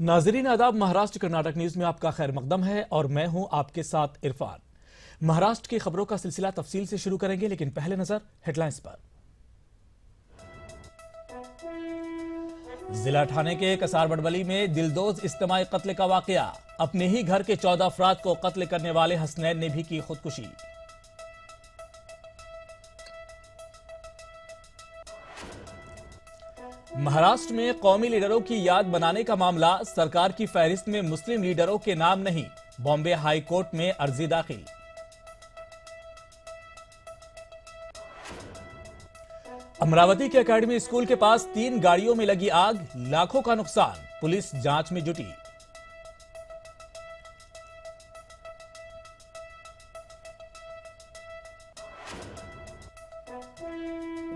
नाजरीन आदाब, महाराष्ट्र कर्नाटक न्यूज में आपका खैर मकदम है और मैं हूं आपके साथ इरफान। महाराष्ट्र की खबरों का सिलसिला तफसील से शुरू करेंगे, लेकिन पहले नजर हेडलाइंस पर। जिला ठाणे के कसार बड़बली में दिलदोज इज्तिमाई कत्ल का वाकया। अपने ही घर के 14 अफराद को कत्ल करने वाले हसनैन ने भी की खुदकुशी। महाराष्ट्र में कौमी लीडरों की याद बनाने का मामला, सरकार की फहरिस्त में मुस्लिम लीडरों के नाम नहीं, बॉम्बे हाई कोर्ट में अर्जी दाखिल। अमरावती के एकेडमी स्कूल के पास 3 गाड़ियों में लगी आग, लाखों का नुकसान, पुलिस जांच में जुटी।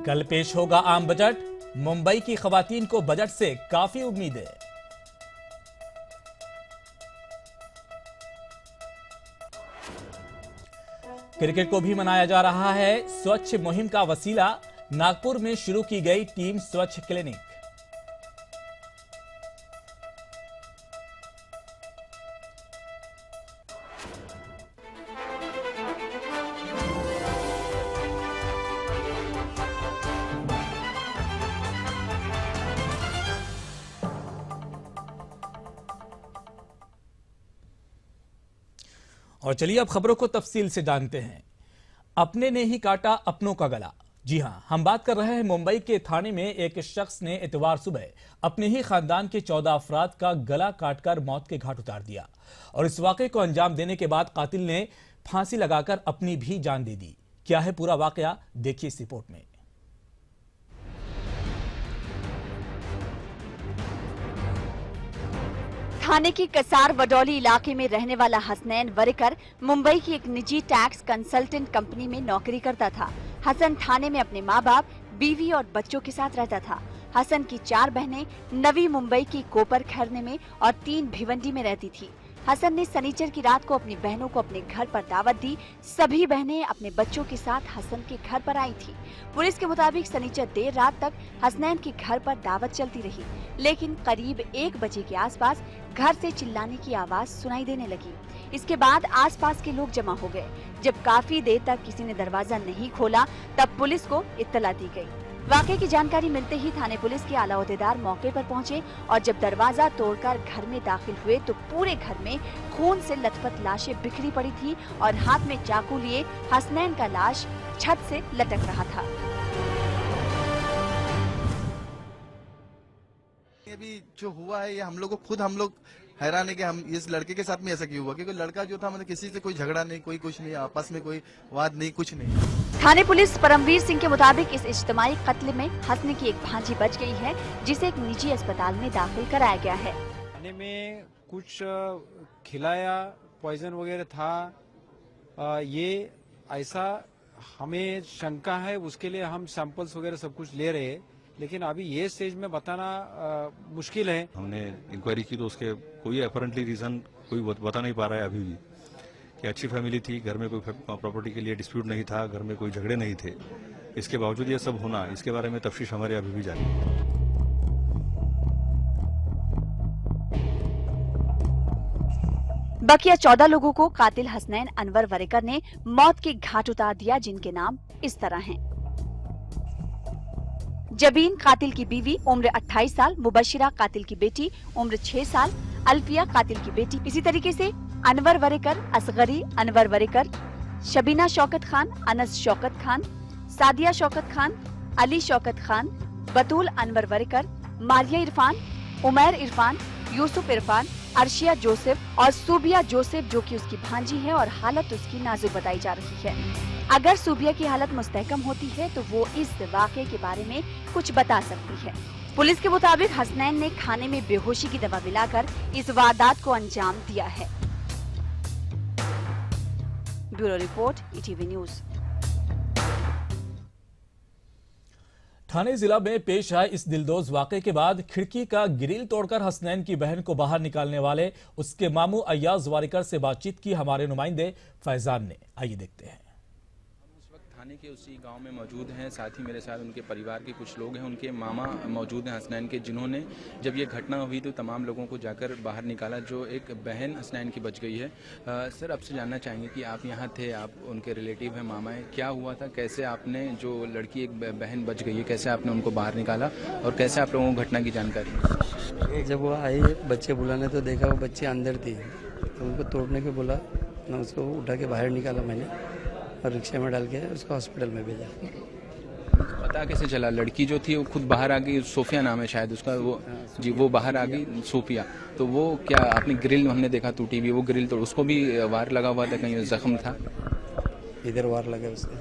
कल पेश होगा आम बजट, मुंबई की खवातीन को बजट से काफी उम्मीदें। क्रिकेट को भी मनाया जा रहा है स्वच्छ मुहिम का वसीला, नागपुर में शुरू की गई टीम स्वच्छ क्लिनिक। और चलिए अब खबरों को तफसील से जानते हैं। अपने ने ही काटा अपनों का गला। जी हां, हम बात कर रहे हैं मुंबई के थाने में एक शख्स ने इतवार सुबह अपने ही खानदान के 14 अफराद का गला काटकर मौत के घाट उतार दिया और इस वाकये को अंजाम देने के बाद कातिल ने फांसी लगाकर अपनी भी जान दे दी। क्या है पूरा वाकया, देखिए इस रिपोर्ट में। थाने की कसार वडौली इलाके में रहने वाला हसनैन वरेकर मुंबई की एक निजी टैक्स कंसल्टेंट कंपनी में नौकरी करता था। हसन थाने में अपने माँ बाप, बीवी और बच्चों के साथ रहता था। हसन की 4 बहनें नवी मुंबई की कोपर खैरने में और 3 भिवंडी में रहती थी। हसन ने सनीचर की रात को अपनी बहनों को अपने घर पर दावत दी। सभी बहनें अपने बच्चों के साथ हसन के घर पर आई थी। पुलिस के मुताबिक सनीचर देर रात तक हसनैन के घर पर दावत चलती रही, लेकिन करीब 1 बजे के आसपास घर से चिल्लाने की आवाज सुनाई देने लगी। इसके बाद आसपास के लोग जमा हो गए। जब काफी देर तक किसी ने दरवाजा नहीं खोला, तब पुलिस को इत्तला दी गई। वाकये की जानकारी मिलते ही थाने पुलिस के आला ओहदेदार मौके पर पहुंचे और जब दरवाजा तोड़कर घर में दाखिल हुए तो पूरे घर में खून से लथपथ लाशें बिखरी पड़ी थी और हाथ में चाकू लिए हसनैन का लाश छत से लटक रहा था। ये भी जो हुआ है, ये हम लोग हैरान है कि हम इस लड़के के साथ में ऐसा क्यों हुआ, क्योंकि लड़का जो था मतलब किसी से कोई झगड़ा नहीं, कोई कुछ नहीं, आपस में कोई वाद नहीं, कुछ नहीं। थाने पुलिस परमवीर सिंह के मुताबिक इस इज्तिमाई कत्ल में हसन की एक भांजी बच गई है, जिसे एक निजी अस्पताल में दाखिल कराया गया है। खाने में कुछ खिलाया, पॉइजन वगैरह था, ये ऐसा हमें शंका है, उसके लिए हम सैंपल्स वगैरह सब कुछ ले रहे हैं, लेकिन अभी ये स्टेज में बताना मुश्किल है। हमने इंक्वायरी की तो उसके कोई अपरेंटली रीजन कोई बता नहीं पा रहा है अभी भी, कि अच्छी फैमिली थी, घर में कोई प्रॉपर्टी के लिए डिस्प्यूट नहीं था, घर में कोई झगड़े नहीं थे। इसके बावजूद ये सब होना, इसके बारे में तफ्तीश हमारे अभी भी जारी है। बकिया 14 लोगों को कातिल हसनैन अनवर वरेकर ने मौत के घाट उतार दिया, जिनके नाम इस तरह हैं। जबीन कातिल की बीवी, उम्र 28 साल, मुबशिरा कातिल की बेटी, उम्र 6 साल, अल्फिया कातिल की बेटी। इसी तरीके से अनवर वरेकर, असगरी अनवर वरेकर, शबीना शौकत खान, अनस शौकत खान, सादिया शौकत खान, अली शौकत खान, बतूल अनवर वरेकर, मारिया इरफान, उमैर इरफान, यूसुफ इरफान, अर्शिया जोसेफ और सूबिया जोसेफ, जो कि उसकी भांजी है और हालत उसकी नाजुक बताई जा रही है। अगर सूबिया की हालत मुस्तहकम होती है तो वो इस वाकये के बारे में कुछ बता सकती है। पुलिस के मुताबिक हसनैन ने खाने में बेहोशी की दवा मिलाकर इस वारदात को अंजाम दिया है। Bureau report, ETV news. Thane जिला में पेश आए इस दिलदोज वाकये के बाद खिड़की का ग्रिल तोड़कर हसनैन की बहन को बाहर निकालने वाले उसके मामू अय्याज वारिकर से बातचीत की हमारे नुमाइंदे फैजान ने। आइए देखते हैं। थाने के उसी गांव में मौजूद हैं, साथ ही मेरे साथ उनके परिवार के कुछ लोग हैं। उनके मामा मौजूद हैं हसनैन के, जिन्होंने जब ये घटना हुई तो तमाम लोगों को जाकर बाहर निकाला। जो एक बहन हसनैन की बच गई है। सर, आपसे जानना चाहेंगे कि आप यहाँ थे, आप उनके रिलेटिव हैं, मामा हैं, क्या हुआ था, कैसे आपने जो लड़की एक बहन बच गई है, कैसे आपने उनको बाहर निकाला और कैसे आप लोगों को घटना की जानकारी? जब वो आई बच्चे बुलाने तो देखा वो बच्चे अंदर थी, तो उनको तोड़ने को बोला ना, उसको उठा के बाहर निकाला मैंने और रिक्शे में डाल के उसको हॉस्पिटल में भेजा। पता कैसे चला? लड़की जो थी वो खुद बाहर आ गई, सोफिया नाम है शायद उसका, वो जी वो बाहर आ गई, सोफिया। तो वो क्या आपने ग्रिल हमने देखा टूटी हुई, वो ग्रिल तो उसको भी वार लगा हुआ था, कहीं जख्म था? इधर वार लगा उसको।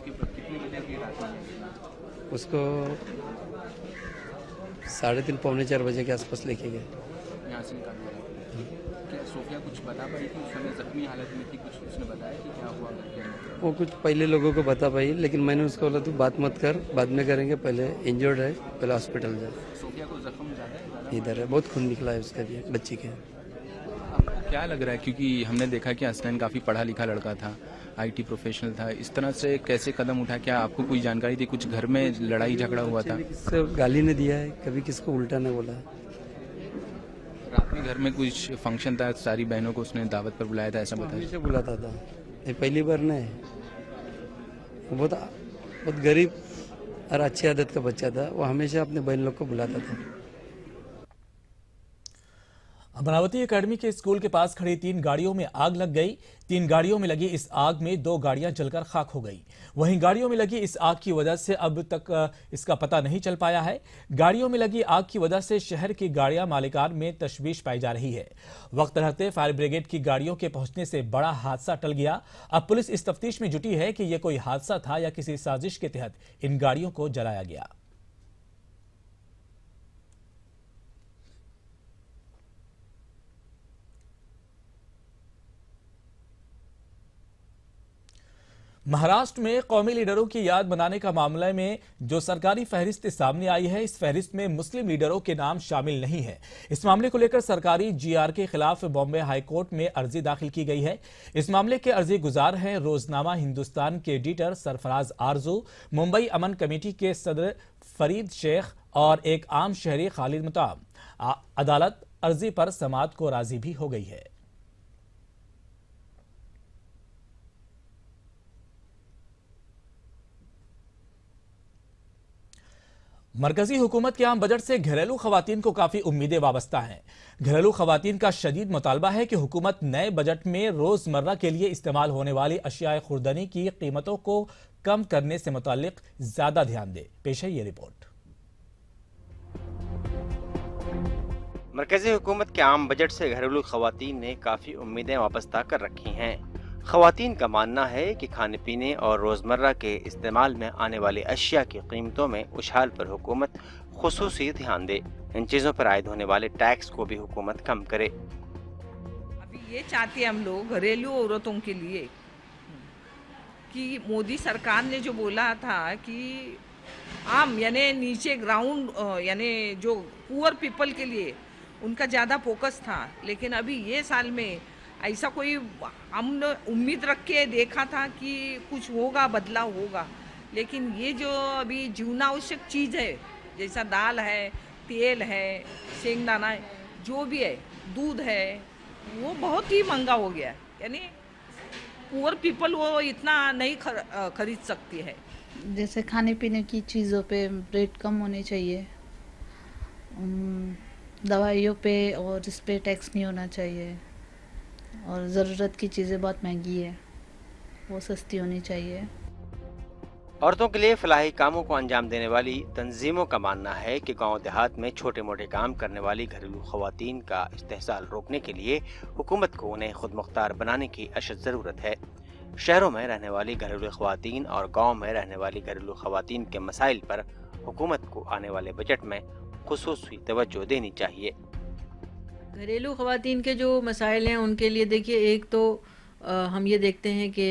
कितने बजे की रात में? उसको 3:30 पौने 4 बजे के आसपास लेके गए। यहाँ से निकाल दिया। क्या सोफिया कुछ बता पाई थी उस समय? जख्मी हालत में थी, कुछ उसने बताया कि क्या हुआ? वो कुछ पहले लोगों को बता पाई, लेकिन मैंने उसको बोला तू बात मत कर, बाद में करेंगे, पहले इंजर्ड है, पहले हॉस्पिटल जा। सोफिया को जख्म ज़्यादा है? इधर है, बहुत खून निकला है उसके भी, बच्ची के। आपको क्या लग रहा है, क्योंकि हमने देखा कि हसनैन काफ़ी पढ़ा लिखा लड़का था, आईटी प्रोफेशनल था, इस तरह से कैसे कदम उठा? क्या आपको कोई जानकारी थी? कुछ घर में लड़ाई झगड़ा हुआ था? किसको गाली ने दिया है, कभी किसको उल्टा ने बोला है। रात में घर में कुछ फंक्शन था, सारी बहनों को उसने दावत पर बुलाया था, ऐसा बताया? हमेशा बुलाता था, ये पहली बार नहीं। वो बहुत गरीब और अच्छी आदत का बच्चा था, वो हमेशा अपने बहन लोग को बुलाता था। अमरावती एकेडमी के स्कूल के पास खड़ी 3 गाड़ियों में आग लग गई। 3 गाड़ियों में लगी इस आग में 2 गाड़ियां जलकर खाक हो गई। वहीं गाड़ियों में लगी इस आग की वजह से अब तक इसका पता नहीं चल पाया है। गाड़ियों में लगी आग की वजह से शहर की गाड़ियां मालिकान में तशवीश पाई जा रही है। वक्त रहते फायर ब्रिगेड की गाड़ियों के पहुंचने से बड़ा हादसा टल गया। अब पुलिस इस तफ्तीश में जुटी है कि यह कोई हादसा था या किसी साजिश के तहत इन गाड़ियों को जलाया गया। महाराष्ट्र में कौमी लीडरों की याद मनाने का मामले में जो सरकारी फहरिस्त सामने आई है, इस फहरिस्त में मुस्लिम लीडरों के नाम शामिल नहीं है। इस मामले को लेकर सरकारी जीआर के खिलाफ बॉम्बे हाईकोर्ट में अर्जी दाखिल की गई है। इस मामले के अर्जी गुजार हैं रोजनामा हिंदुस्तान के एडिटर सरफराज आरजू, मुंबई अमन कमेटी के सदर फरीद शेख और एक आम शहरी खालिद मुताब। अदालत अर्जी पर समाअत को राजी भी हो गई है। मरकजी हुकूमत के आम बजट से घरेलू खवातीन को काफी उम्मीदें वाबस्ता हैं। घरेलू खवातीन का शदीद मुतालबा है कि हुकूमत नए बजट में रोजमर्रा के लिए इस्तेमाल होने वाली अशियाए खुर्दनी की कीमतों को कम करने से मुताल्लिक ज्यादा ध्यान दे। पेश है ये रिपोर्ट। मरकजी हुकूमत के आम बजट से घरेलू खवातीन ने काफी उम्मीदें वाबस्ता कर रखी हैं। खवातीन का मानना है कि खाने पीने और रोजमर्रा के इस्तेमाल में आने वाली अशिया की कीमतों में उछाल पर हुकूमत खुसूसी ध्यान दे। इन चीजों पर आयद होने वाले टैक्स को भी हुकूमत कम करे। अभी ये चाहते हैं हम लोग घरेलू औरतों के लिए कि मोदी सरकार ने जो बोला था कि आम यानी नीचे ग्राउंड यानी जो पुअर पीपल के लिए उनका ज़्यादा फोकस था, लेकिन अभी ये साल में ऐसा कोई हमने उम्मीद रख के देखा था कि कुछ होगा, बदलाव होगा, लेकिन ये जो अभी जीवनावश्यक चीज़ है जैसा दाल है, तेल है, शेंगदाना है, जो भी है, दूध है, वो बहुत ही महंगा हो गया है। यानी पुअर पीपल वो इतना नहीं खरीद सकती है। जैसे खाने पीने की चीज़ों पे रेट कम होने चाहिए, दवाइयों पे और इस पे टैक्स नहीं होना चाहिए, और ज़रूरत की चीज़ें बहुत महंगी है, वो सस्ती होनी चाहिए। औरतों के लिए फलाही कामों को अंजाम देने वाली तंजीमों का मानना है कि गांव देहात में छोटे मोटे काम करने वाली घरेलू खवातीन का इस्तेहसाल रोकने के लिए हुकूमत को उन्हें खुद मुख्तार बनाने की अशद ज़रूरत है। शहरों में रहने वाली घरेलू खवातीन और गाँव में रहने वाली घरेलू खवातीन के मसाइल पर हुकूमत को आने वाले बजट में खुसूसी तवज्जो देनी चाहिए। घरेलू खवातीन के जो मसाइल हैं उनके लिए देखिए, एक तो हम ये देखते हैं कि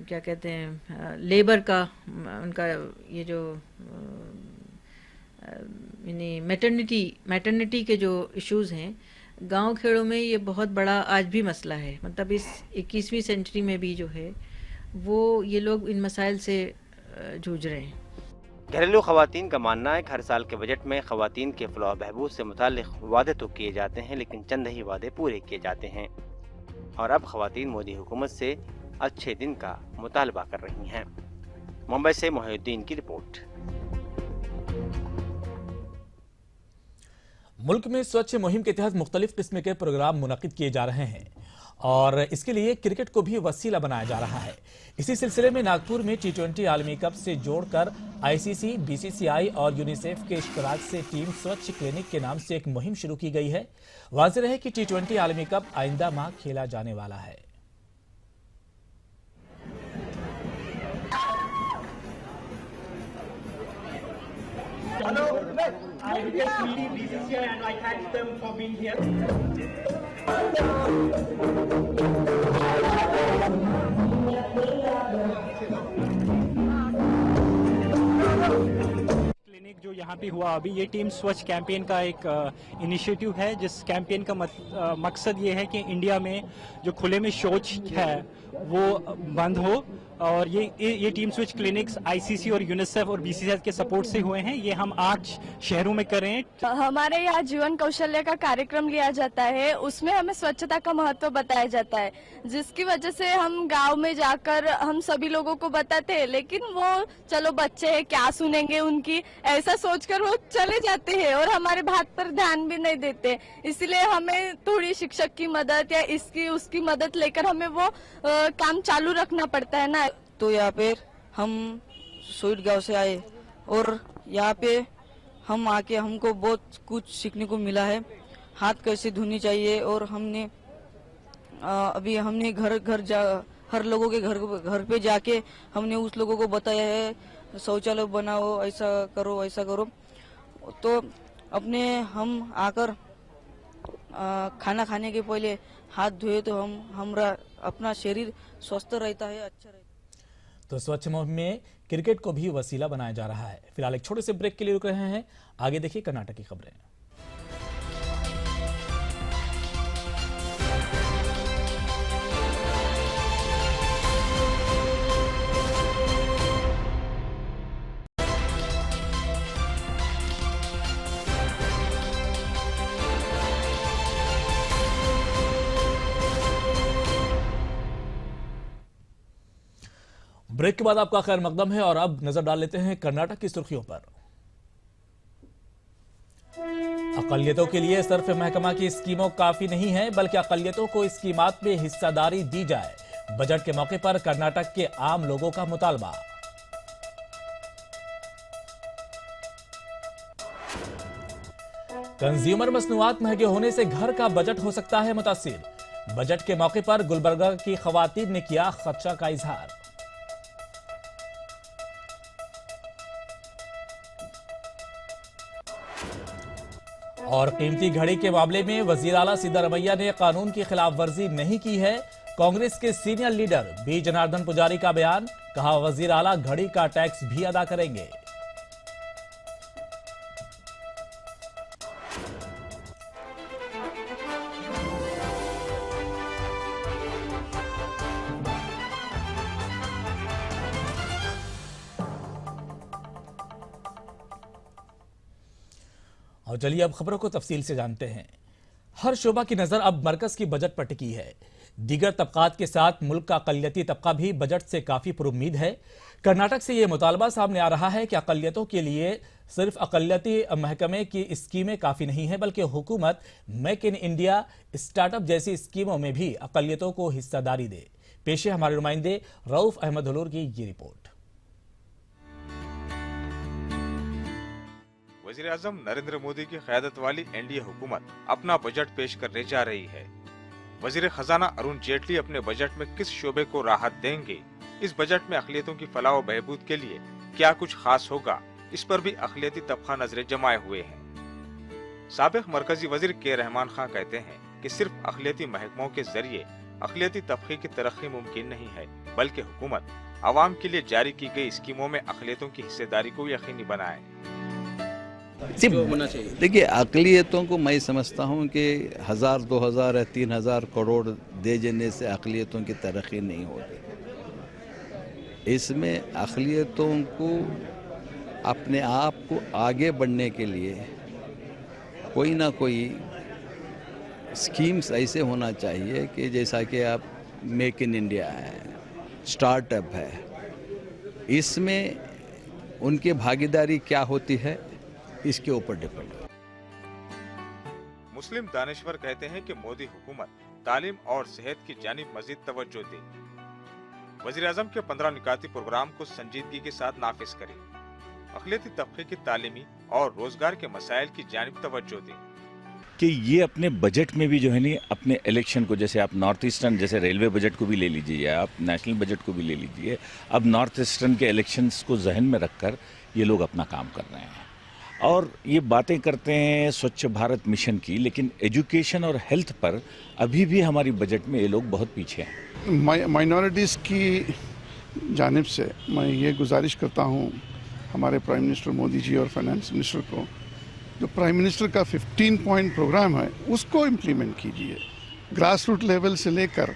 क्या कहते हैं, लेबर का उनका ये जो यानी मैटरनिटी के जो इश्यूज़ हैं, गांव खेड़ों में ये बहुत बड़ा आज भी मसला है। मतलब इस 21वीं सेंचुरी में भी जो है वो ये लोग इन मसाइल से जूझ रहे हैं। घरेलू खवातीन का मानना है कि हर साल के बजट में खवातीन के फलाह बहबूद से मुताल्लिक वादे तो किए जाते हैं, लेकिन चंद ही वादे पूरे किए जाते हैं। और अब खवातीन मोदी हुकूमत से अच्छे दिन का मुतालबा कर रही हैं। मुंबई से मोहिउद्दीन की रिपोर्ट। मुल्क में स्वच्छ मुहिम के तहत मुख्तलिफ किस्म के प्रोग्राम मुनक्किद किए जा रहे हैं और इसके लिए क्रिकेट को भी वसीला बनाया जा रहा है। इसी सिलसिले में नागपुर में T20 आलमी कप से जोड़कर ICC, BCCI और यूनिसेफ के इश्तराक से टीम स्वच्छ क्लिनिक के नाम से एक मुहिम शुरू की गई है। वाज़ेह है कि T20 आलमी कप आइंदा माह खेला जाने वाला है। Hello, I just meet BCCI and I thank them for being here. Clinic जो यहाँ पे हुआ अभी, ये टीम स्वच्छ कैंपेन का एक इनिशिएटिव है, जिस कैंपेन का मकसद ये है कि इंडिया में जो खुले में शौच है वो बंद हो। और ये टीम स्विच क्लिनिक्स ICC और यूनिसेफ और BCCI के सपोर्ट से हुए हैं। ये हम 8 शहरों में कर रहे हैं। हमारे यहाँ जीवन कौशल्य का कार्यक्रम लिया जाता है, उसमें हमें स्वच्छता का महत्व बताया जाता है, जिसकी वजह से हम गांव में जाकर हम सभी लोगों को बताते हैं, लेकिन वो चलो बच्चे हैं क्या सुनेंगे उनकी, ऐसा सोचकर वो चले जाते हैं और हमारे बात पर ध्यान भी नहीं देते। इसलिए हमें थोड़ी शिक्षक की मदद या इसकी उसकी मदद लेकर हमें वो काम चालू रखना पड़ता है ना। तो यहाँ पे हम सोइट गांव से आए और यहाँ पे हम आके हमको बहुत कुछ सीखने को मिला है। हाथ कैसे धोनी चाहिए और हमने अभी हमने हर लोगों के घर पे जाके हमने उस लोगों को बताया है शौचालय बनाओ, ऐसा करो ऐसा करो। तो अपने हम आकर खाना खाने के पहले हाथ धोए तो हमारा अपना शरीर स्वस्थ रहता है, अच्छा रहता है। तो स्वच्छ मुहिम में क्रिकेट को भी वसीला बनाया जा रहा है। फिलहाल एक छोटे से ब्रेक के लिए रुक रहे हैं, आगे देखिए कर्नाटक की खबरें। ब्रेक के बाद आपका खैर मकदम है और अब नजर डाल लेते हैं कर्नाटक की सुर्खियों पर। अक़लियतों के लिए सिर्फ महकमा की स्कीमों काफी नहीं है, बल्कि अक़लियतों को स्कीमात में हिस्सेदारी दी जाए। बजट के मौके पर कर्नाटक के आम लोगों का मुतालबा। कंज्यूमर मसनूआत महंगे होने से घर का बजट हो सकता है मुतासिर। बजट के मौके पर गुलबर्गा की खवातीन ने किया खदशा का इजहार। और कीमती घड़ी के मामले में वजीर आला सिद्धारमैया ने कानून की खिलाफ वर्जी नहीं की है। कांग्रेस के सीनियर लीडर बी जनार्दन पुजारी का बयान, कहा वजीर आला घड़ी का टैक्स भी अदा करेंगे। और चलिए अब खबरों को तफसील से जानते हैं। हर शोबा की नजर अब मरकज की बजट पर टिकी है। दीगर तबकात के साथ मुल्क का अक़लियती तबका भी बजट से काफी पुरुम्मीद है। कर्नाटक से यह मुतालबा सामने आ रहा है कि अक़लियतों के लिए सिर्फ अक़लियती महकमे की स्कीमें काफी नहीं है, बल्कि हुकूमत मेक इन इंडिया, स्टार्टअप जैसी स्कीमों में भी अक़लियतों को हिस्सेदारी दे। पेश है हमारे नुमाइंदे रऊफ अहमद हुलूर की ये रिपोर्ट। वज़ीर आज़म नरेंद्र मोदी की क़यादत वाली एनडीए हुकूमत अपना बजट पेश करने जा रही है। वज़ीर खजाना अरुण जेटली अपने बजट में किस शोबे को राहत देंगे, इस बजट में अक़लियतों की फलाह व बहबूद के लिए क्या कुछ खास होगा, इस पर भी अक़लियती तबका नजरें जमाए हुए है। साबिक़ मरकजी वज़ीर के रहमान खान कहते हैं कि सिर्फ अक़लियती महकमों के जरिए अक़लियती तबके की तरक्की मुमकिन नहीं है, बल्कि हुकूमत आवाम के लिए जारी की गई स्कीमों में अक़लियतों की हिस्सेदारी को यकीनी बनाए। जो होना चाहिए? देखिए, अक़लियतों को मैं समझता हूँ कि 1000, 2000 या 3000 करोड़ दे देने से अक़लियतों की तरक्की नहीं होती। इसमें अक़लियतों को अपने आप को आगे बढ़ने के लिए कोई ना कोई स्कीम्स ऐसे होना चाहिए कि जैसा कि आप मेक इन इंडिया है, स्टार्टअप है, इसमें उनकी भागीदारी क्या होती है इसके ऊपर डिपेंड है। मुस्लिम दानिश्वर कहते हैं कि मोदी हुकूमत तालीम और सेहत की जानिब मजीद तवज्जो दे। वज़ीर-ए-आज़म के 15 निकाती प्रोग्राम को संजीदगी के साथ नाफिज करे, अक़लियती तबके की तालीमी और रोजगार के मसाइल की जानिब तवज्जो दे। कि ये अपने बजट में भी जो है नहीं, अपने इलेक्शन को, जैसे आप नॉर्थ ईस्टर्न, जैसे रेलवे बजट को भी ले लीजिए, आप नेशनल बजट को भी ले लीजिए, अब नॉर्थ ईस्टर्न के इलेक्शंस को जहन में रखकर ये लोग अपना काम कर रहे हैं और ये बातें करते हैं स्वच्छ भारत मिशन की, लेकिन एजुकेशन और हेल्थ पर अभी भी हमारी बजट में ये लोग बहुत पीछे हैं। माइनॉरिटीज़ की जानिब से मैं ये गुजारिश करता हूँ हमारे प्राइम मिनिस्टर मोदी जी और फाइनेंस मिनिस्टर को, जो प्राइम मिनिस्टर का 15 पॉइंट प्रोग्राम है उसको इम्प्लीमेंट कीजिए। ग्रास रूट लेवल से लेकर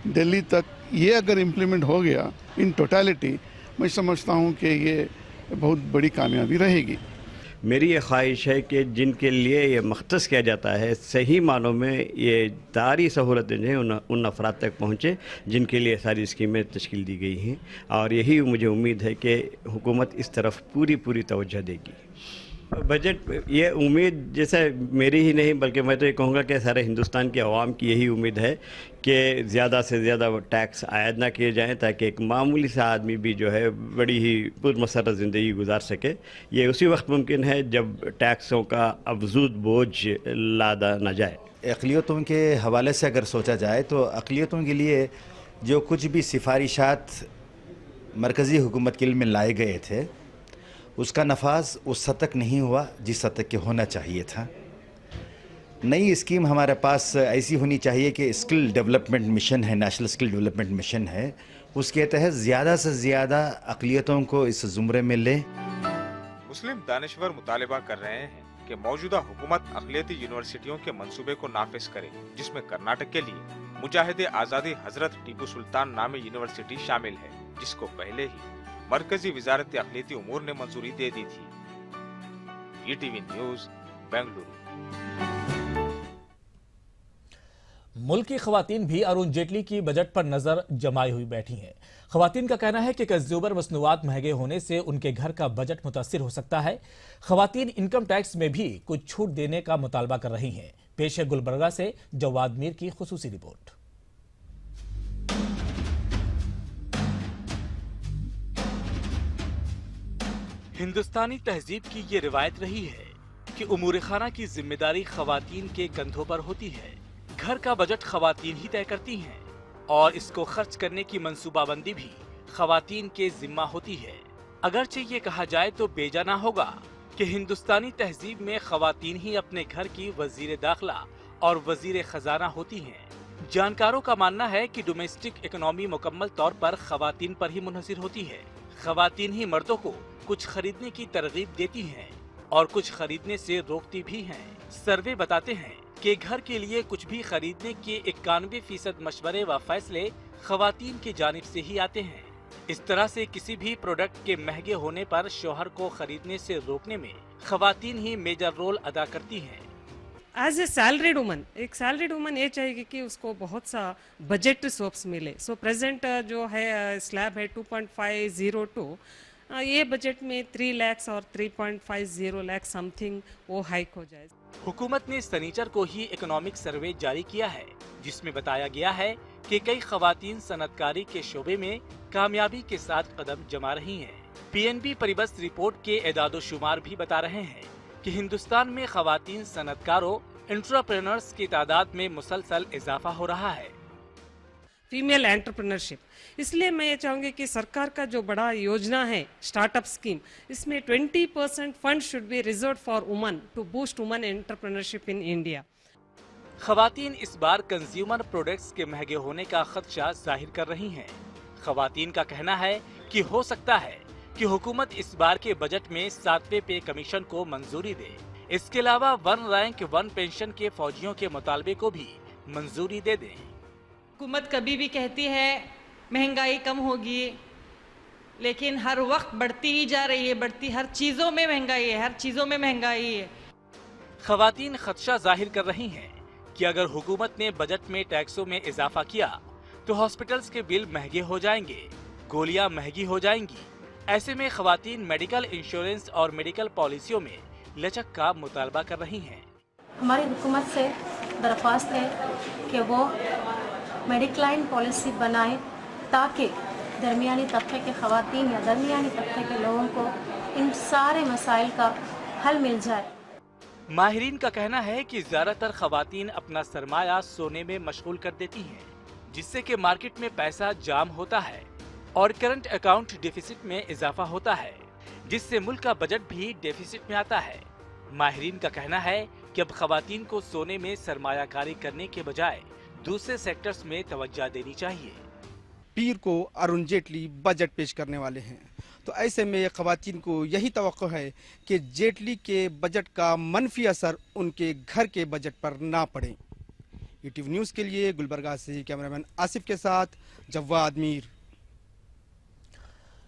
दिल्ली तक ये अगर इम्प्लीमेंट हो गया इन टोटलिटी, मैं समझता हूँ कि ये बहुत बड़ी कामयाबी रहेगी। मेरी ये ख्वाहिश है कि जिनके लिए ये मख्तस किया जाता है, सही मानों में ये सारी सहूलतें जो हैं उन अफराद तक पहुँचे जिनके लिए सारी स्कीमें तश्कील दी गई हैं, और यही मुझे उम्मीद है कि हुकूमत इस तरफ पूरी तवज्जो देगी। बजट, ये उम्मीद जैसे मेरी ही नहीं बल्कि मैं तो ये कहूँगा कि सारे हिंदुस्तान के अवाम की यही उम्मीद है कि ज़्यादा से ज़्यादा टैक्स आयद ना किए जाएं, ताकि एक मामूली सा आदमी भी जो है बड़ी ही पुरमसरत ज़िंदगी गुजार सके। ये उसी वक्त मुमकिन है जब टैक्सों का अफजूद बोझ लादा न जाए। अक़लियतों के हवाले से अगर सोचा जाए तो अक़लियतों के लिए जो कुछ भी सिफारिशात मरकज़ी हुकूमत के लिए लाए गए थे उसका नफाज उस हद तक नहीं हुआ जिस हद तक के होना चाहिए था। नई स्कीम हमारे पास ऐसी होनी चाहिए कि स्किल डेवलपमेंट मिशन है, नेशनल स्किल डेवलपमेंट मिशन है, उसके तहत ज़्यादा से ज़्यादा अक़लियतों को इस ज़ुमरे में ले। मुस्लिम दानिश्वर मुतालबा कर रहे हैं कि मौजूदा हुकूमत अक़लियती यूनिवर्सिटियों के मंसूबे को नाफिज करे, जिसमें कर्नाटक के लिए मुजाहिद आज़ादी हजरत टीपू सुल्तान नामी यूनिवर्सिटी शामिल है, जिसको पहले ही मरकजी वजारत अक़लियती उमूर ने मंजूरी दे दी थी। ETV news, Bengaluru. मुल्क की खवातीन भी अरुण जेटली की बजट पर नजर जमाई हुई बैठी हैं। खवातीन का कहना है कि कंज्यूमर मसनूआत महंगे होने से उनके घर का बजट मुतासिर हो सकता है। खवातीन इनकम टैक्स में भी कुछ छूट देने का मुतालबा कर रही हैं। पेश है गुलबर्गा से जवाद मीर की खुसूसी रिपोर्ट। हिंदुस्तानी तहजीब की ये रिवायत रही है कि उमूर खाना की जिम्मेदारी खवातीन के कंधों पर होती है। घर का बजट खवातीन ही तय करती हैं और इसको खर्च करने की मंसूबाबंदी भी खवातीन के जिम्मा होती है। अगरचे ये कहा जाए तो बेजाना होगा कि हिंदुस्तानी तहजीब में खवातीन ही अपने घर की वजीर दाखिला और वजीर खजाना होती हैं। जानकारों का मानना है कि डोमेस्टिक इकोनॉमी मुकम्मल तौर पर खवातीन पर ही मुनहसिर होती है। खवातीन ही मर्दों को कुछ खरीदने की तरगीब देती हैं और कुछ खरीदने से रोकती भी हैं। सर्वे बताते हैं कि घर के लिए कुछ भी खरीदने के 91% मशवरे व फैसले खवातीन की जानिब से ही आते हैं। इस तरह से किसी भी प्रोडक्ट के महंगे होने पर शौहर को खरीदने से रोकने में खवातीन ही मेजर रोल अदा करती हैं। एज ए सैलरीड वुमन, एक सैलरीड वुमन ये चाहेगी कि उसको बहुत सा बजट सोप्स मिले। सो प्रेजेंट जो है स्लैब है 2.502, ये बजट में 3 लाख और 3.50 लाख समथिंग वो हाइक हो जाए। हुकूमत ने सनीचर को ही इकोनॉमिक सर्वे जारी किया है, जिसमें बताया गया है कि कई खवातीन सनतकारी के शोबे में कामयाबी के साथ कदम जमा रही हैं। PNB परिबस रिपोर्ट के एदादोशुमार भी बता रहे हैं कि हिंदुस्तान में खवातीन सनतकारों एंटरप्रेन्योर्स की तादाद में मुसलसल इजाफा हो रहा है। फीमेल एंटरप्रेन्योरशिप, इसलिए मैं ये चाहूँगी कि सरकार का जो बड़ा योजना है स्टार्टअप स्कीम, इसमें 20% fund should be reserve for woman to boost woman entrepreneurship in India. खवातीन इस बार कंज्यूमर प्रोडक्ट्स के महंगे होने का खदशा जाहिर कर रही हैं। खवातीन का कहना है कि हो सकता है कि हुकूमत इस बार के बजट में 7वें पे कमीशन को मंजूरी दे। इसके अलावा 1 रैंक 1 पेंशन के फौजियों के मुतालबे को भी मंजूरी दे दें। हुकूमत कभी भी कहती है महंगाई कम होगी, लेकिन हर वक्त बढ़ती ही जा रही है, बढ़ती हर चीज़ों में महंगाई है, हर चीज़ों में महंगाई है। खवातीन खदशा जाहिर कर रही हैं कि अगर हुकूमत ने बजट में टैक्सों में इजाफा किया तो हॉस्पिटल्स के बिल महंगे हो जाएंगे, गोलियां महंगी हो जाएंगी। ऐसे में खवातीन मेडिकल इंश्योरेंस और मेडिकल पॉलिसियों में लचक का मुतालबा कर रही हैं। हमारी हुकूमत से दरख्वास्त है कि वो मेडिक्लाइन पॉलिसी बनाए ताकि दरमियानी तबके के खवातीन या दरमियानी तबके के लोगों को इन सारे मसाइल का हल मिल जाए। माहिरीन का कहना है कि ज्यादातर खवातीन अपना सरमाया सोने में मशगूल कर देती हैं, जिससे कि मार्केट में पैसा जाम होता है और करंट अकाउंट डिफिसिट में इजाफा होता है, जिससे मुल्क का बजट भी डेफिसिट में आता है। माहिरीन का कहना है कि अब खवातीन को सोने में सरमायाकारी करने के बजाय दूसरे सेक्टर्स में तवज्जो देनी चाहिए। पीर को अरुण जेटली बजट पेश करने वाले हैं, तो ऐसे में खवातीन को यही तवक्को है कि जेटली के बजट का मनफी असर उनके घर के बजट पर ना पड़े। ईटीवी न्यूज़ के लिए गुलबर्गा से कैमरामैन आसिफ के साथ जवाद मीर।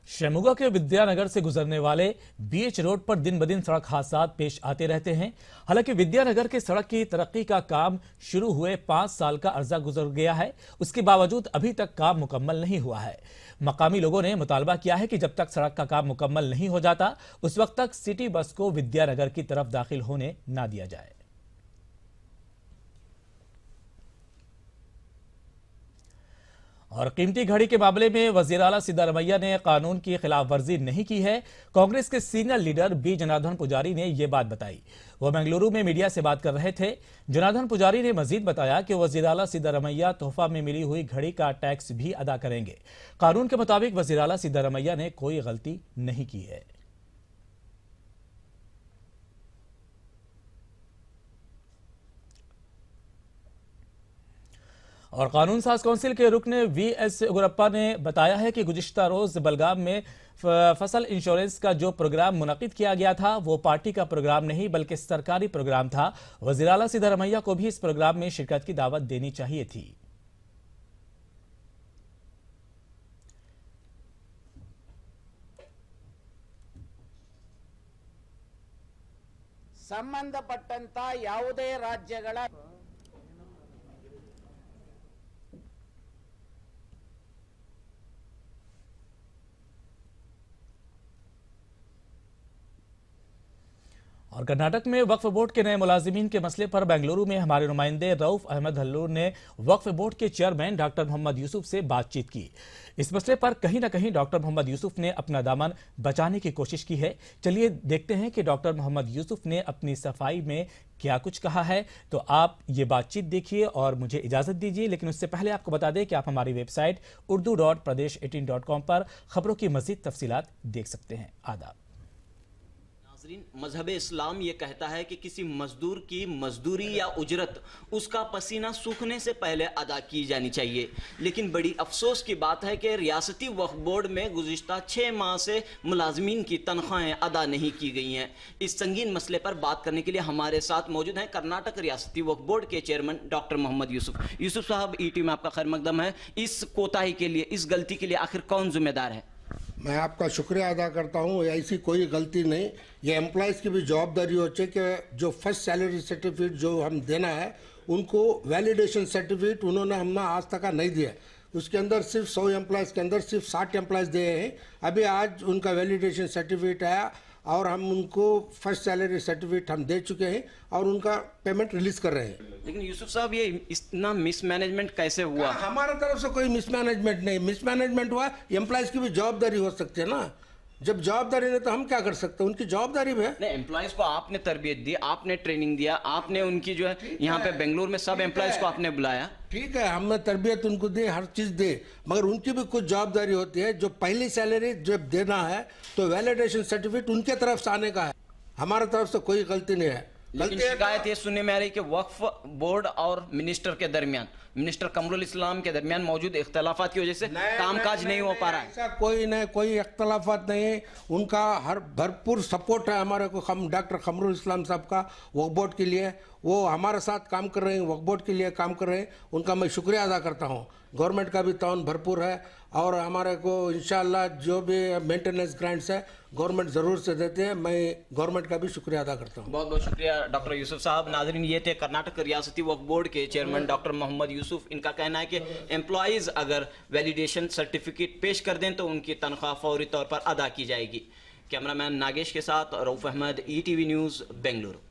शेमुगा के विद्यानगर से गुजरने वाले बीएच रोड पर दिन ब दिन सड़क हादसा पेश आते रहते हैं। हालांकि विद्यानगर के सड़क की तरक्की का काम शुरू हुए 5 साल का अर्जा गुजर गया है, उसके बावजूद अभी तक काम मुकम्मल नहीं हुआ है। मकामी लोगों ने मुतालबा किया है कि जब तक सड़क का काम मुकम्मल नहीं हो जाता उस वक्त तक सिटी बस को विद्यानगर की तरफ दाखिल होने ना दिया जाए। और कीमती घड़ी के मामले में वजीर आला सिद्धारमैया ने कानून की खिलाफ वर्जी नहीं की है। कांग्रेस के सीनियर लीडर बी जनार्दन पुजारी ने यह बात बताई। वो बेंगलुरु में मीडिया से बात कर रहे थे। जनार्दन पुजारी ने मजीद बताया कि वजीर आला सिद्धारमैया तोहफा में मिली हुई घड़ी का टैक्स भी अदा करेंगे। कानून के मुताबिक वजीर आला सिद्धारमैया ने कोई गलती नहीं की है। और कानून साज काउंसिल के रुकन वीएस उग्रप्पा ने बताया है कि गुज़िश्ता रोज बलगाम में फसल इंश्योरेंस का जो प्रोग्राम मुनक़िद किया गया था वो पार्टी का प्रोग्राम नहीं बल्कि सरकारी प्रोग्राम था। वज़ीर आला सिद्धारमैया को भी इस प्रोग्राम में शिरकत की दावत देनी चाहिए थी। ಸಂಬಂಧಪಟ್ಟಂತ ಯಾವುದೇ ರಾಜ್ಯಗಳ और कर्नाटक में वक्फ बोर्ड के नए मुलाजिमीन के मसले पर बेंगलुरु में हमारे नुमाइंदे रऊफ अहमद हल्लूर ने वक्फ बोर्ड के चेयरमैन डॉक्टर मोहम्मद यूसुफ से बातचीत की। इस मसले पर कहीं ना कहीं डॉक्टर मोहम्मद यूसुफ ने अपना दामन बचाने की कोशिश की है। चलिए देखते हैं कि डॉक्टर मोहम्मद यूसुफ ने अपनी सफाई में क्या कुछ कहा है। तो आप ये बातचीत देखिए और मुझे इजाजत दीजिए, लेकिन उससे पहले आपको बता दें कि आप हमारी वेबसाइट urdu.pradesh18.com पर खबरों की मजीद तफसीलात देख सकते हैं। आदाब। मजहब इस्लाम ये कहता है कि किसी मजदूर की मजदूरी या उजरत उसका पसीना सूखने से पहले अदा की जानी चाहिए, लेकिन बड़ी अफसोस की बात है कि रियासती वक्फ बोर्ड में गुज़िश्ता 6 माह से मुलाजमीन की तनख्वाहें अदा नहीं की गई हैं। इस संगीन मसले पर बात करने के लिए हमारे साथ मौजूद हैं कर्नाटक रियासती वक्फ बोर्ड के चेयरमैन डॉक्टर मोहम्मद यूसुफ। यूसुफ साहब, ईटी में आपका खैर मकदम है। इस कोताही के लिए, इस गलती के लिए आखिर कौन जिम्मेदार है? मैं आपका शुक्रिया अदा करता हूँ। ऐसी कोई गलती नहीं, ये एम्प्लॉयज़ की भी जवाबदारी होती है कि जो फर्स्ट सैलरी सर्टिफिकेट जो हम देना है उनको वैलिडेशन सर्टिफिकेट उन्होंने हमने आज तक का नहीं दिया। उसके अंदर सिर्फ 100 एम्प्लॉयज़ के अंदर सिर्फ 60 एम्प्लॉयज़ दिए हैं। अभी आज उनका वैलिडेशन सर्टिफिकेट आया और हम उनको फर्स्ट सैलरी सर्टिफिकेट हम दे चुके हैं और उनका पेमेंट रिलीज कर रहे हैं। लेकिन यूसुफ साहब, ये इतना मिसमैनेजमेंट कैसे हुआ? हमारे तरफ से कोई मिसमैनेजमेंट नहीं, मिसमैनेजमेंट हुआ एम्प्लॉयज़ की भी जवाबदारी हो सकती है ना। जब जवाबदारी नहीं तो हम क्या कर सकते हैं, उनकी जवाबदारी भी है। नहीं, एम्प्लॉयज़ को आपने तरबियत दी, आपने ट्रेनिंग दिया, आपने उनकी जो है यहाँ पे बेंगलुरु में सब एम्प्लॉयज़ को आपने बुलाया। ठीक है, हमने तरबियत उनको दी, हर चीज़ दे, मगर उनकी भी कुछ जवाबदारी होती है। जो पहली सैलरी जब देना है तो वैलिडेशन सर्टिफिकेट उनके तरफ से आने का है, हमारे तरफ से कोई गलती नहीं है। लेकिन शिकायत ये सुनने में आ रही कि वक्फ बोर्ड और मिनिस्टर के दरमियान, मिनिस्टर कमरुल इस्लाम के दरमियान मौजूद इख्तलाफात की वजह से कामकाज नहीं हो पा रहा है। ऐसा कोई इख्तलाफात नहीं है, उनका हर भरपूर सपोर्ट है हमारे को। हम डॉक्टर कमरुल इस्लाम साहब का वक्फ बोर्ड के लिए, वो हमारे साथ काम कर रहे हैं, वक्फ बोर्ड के लिए काम कर रहे हैं, उनका मैं शुक्रिया अदा करता हूँ। गवर्नमेंट का भी ताउन भरपूर है और हमारे को इंशाअल्लाह जो भी मेंटेनेंस ग्रांट्स है गवर्नमेंट ज़रूर से देते हैं। मैं गवर्नमेंट का भी शुक्रिया अदा करता हूँ। बहुत बहुत शुक्रिया डॉक्टर यूसुफ साहब। नाजरीन, ये थे कर्नाटक रियासती वक्फ बोर्ड के चेयरमैन डॉक्टर मोहम्मद यूसुफ। इनका कहना है कि एम्प्लॉयज़ अगर वैलिडेशन सर्टिफिकेट पेश कर दें तो उनकी तनख्वाह फौरी तौर पर अदा की जाएगी। कैमरामैन नागेश के साथ रऊफ अहमद, ETV न्यूज़, बेंगलुरु।